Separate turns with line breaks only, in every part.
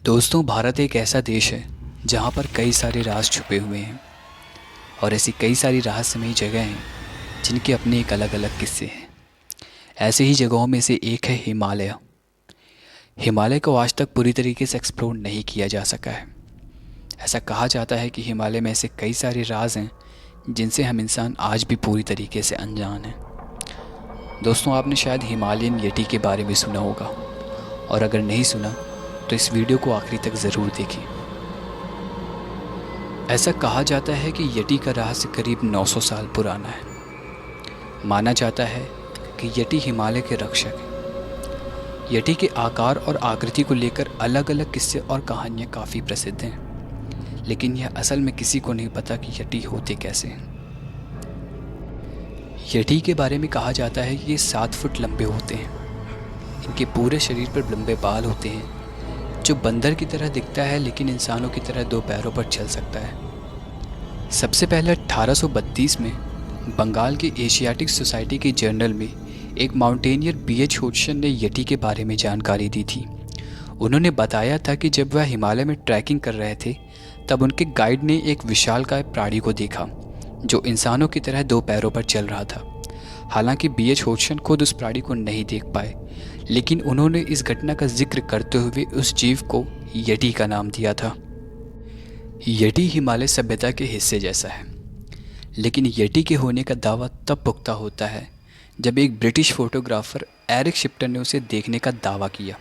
दोस्तों, भारत एक ऐसा देश है जहाँ पर कई सारे राज छुपे हुए हैं और ऐसी कई सारी रहस्यमयी जगह हैं जिनके अपने एक अलग अलग किस्से हैं। ऐसे ही जगहों में से एक है हिमालय। हिमालय को आज तक पूरी तरीके से एक्सप्लोर नहीं किया जा सका है। ऐसा कहा जाता है कि हिमालय में ऐसे कई सारे राज हैं जिनसे हम इंसान आज भी पूरी तरीके से अनजान हैं। दोस्तों, आपने शायद हिमालयन येटी के बारे में सुना होगा, और अगर नहीं सुना तो इस वीडियो को आखिरी तक ज़रूर देखें। ऐसा कहा जाता है कि यटी का रहस्य करीब 900 साल पुराना है। माना जाता है कि यटी हिमालय के रक्षक हैं। यटी के आकार और आकृति को लेकर अलग अलग किस्से और कहानियाँ काफ़ी प्रसिद्ध हैं, लेकिन यह असल में किसी को नहीं पता कि यटी होते कैसे हैं। यटी के बारे में कहा जाता है कि ये 7 फुट लंबे होते हैं। इनके पूरे शरीर पर लंबे बाल होते हैं जो बंदर की तरह दिखता है, लेकिन इंसानों की तरह 2 पैरों पर चल सकता है। सबसे पहले 1832 में बंगाल की एशियाटिक सोसाइटी के जर्नल में एक माउंटेनियर BH होड्सन ने यटी के बारे में जानकारी दी थी। उन्होंने बताया था कि जब वह हिमालय में ट्रैकिंग कर रहे थे तब उनके गाइड ने एक विशालकाय प्राणी को देखा जो इंसानों की तरह 2 पैरों पर चल रहा था। हालांकि BH होड्सन खुद उस प्राणी को नहीं देख पाए, लेकिन उन्होंने इस घटना का जिक्र करते हुए उस जीव को यटी का नाम दिया था। यटी हिमालय सभ्यता के हिस्से जैसा है, लेकिन यटी के होने का दावा तब पुख्ता होता है जब एक ब्रिटिश फोटोग्राफर एरिक शिप्टन ने उसे देखने का दावा किया।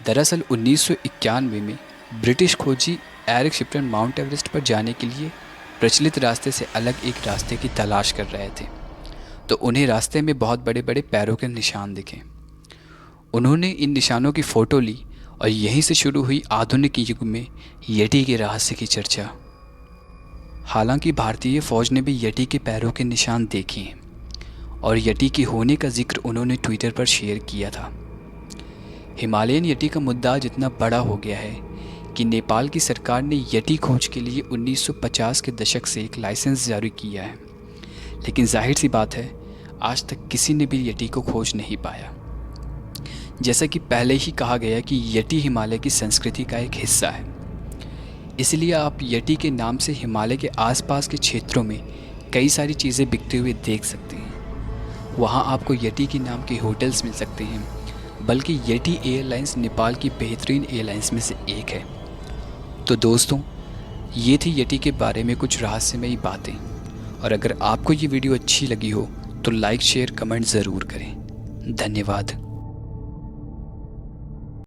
दरअसल 1991 में ब्रिटिश खोजी एरिक शिप्टन माउंट एवरेस्ट पर जाने के लिए प्रचलित रास्ते से अलग एक रास्ते की तलाश कर रहे थे, तो उन्हें रास्ते में बहुत बड़े बड़े पैरों के निशान दिखे। उन्होंने इन निशानों की फ़ोटो ली और यहीं से शुरू हुई आधुनिक युग में यटी के रहस्य की चर्चा। हालांकि भारतीय फ़ौज ने भी यटी के पैरों के निशान देखे हैं और यटी के होने का जिक्र उन्होंने ट्विटर पर शेयर किया था। हिमालयन यटी का मुद्दा जितना बड़ा हो गया है कि नेपाल की सरकार ने यटी खोज के लिए 1950 के दशक से एक लाइसेंस जारी किया है, लेकिन जाहिर सी बात है आज तक किसी ने भी यटी को खोज नहीं पाया। जैसा कि पहले ही कहा गया कि यटी हिमालय की संस्कृति का एक हिस्सा है, इसलिए आप यटी के नाम से हिमालय के आसपास के क्षेत्रों में कई सारी चीज़ें बिकते हुए देख सकते हैं। वहाँ आपको यटी के नाम के होटल्स मिल सकते हैं, बल्कि यटी एयरलाइंस नेपाल की बेहतरीन एयरलाइंस में से एक है। तो दोस्तों, ये थी यटी के बारे में कुछ रहस्यमयी बातें, और अगर आपको ये वीडियो अच्छी लगी हो तो लाइक शेयर कमेंट ज़रूर करें। धन्यवाद।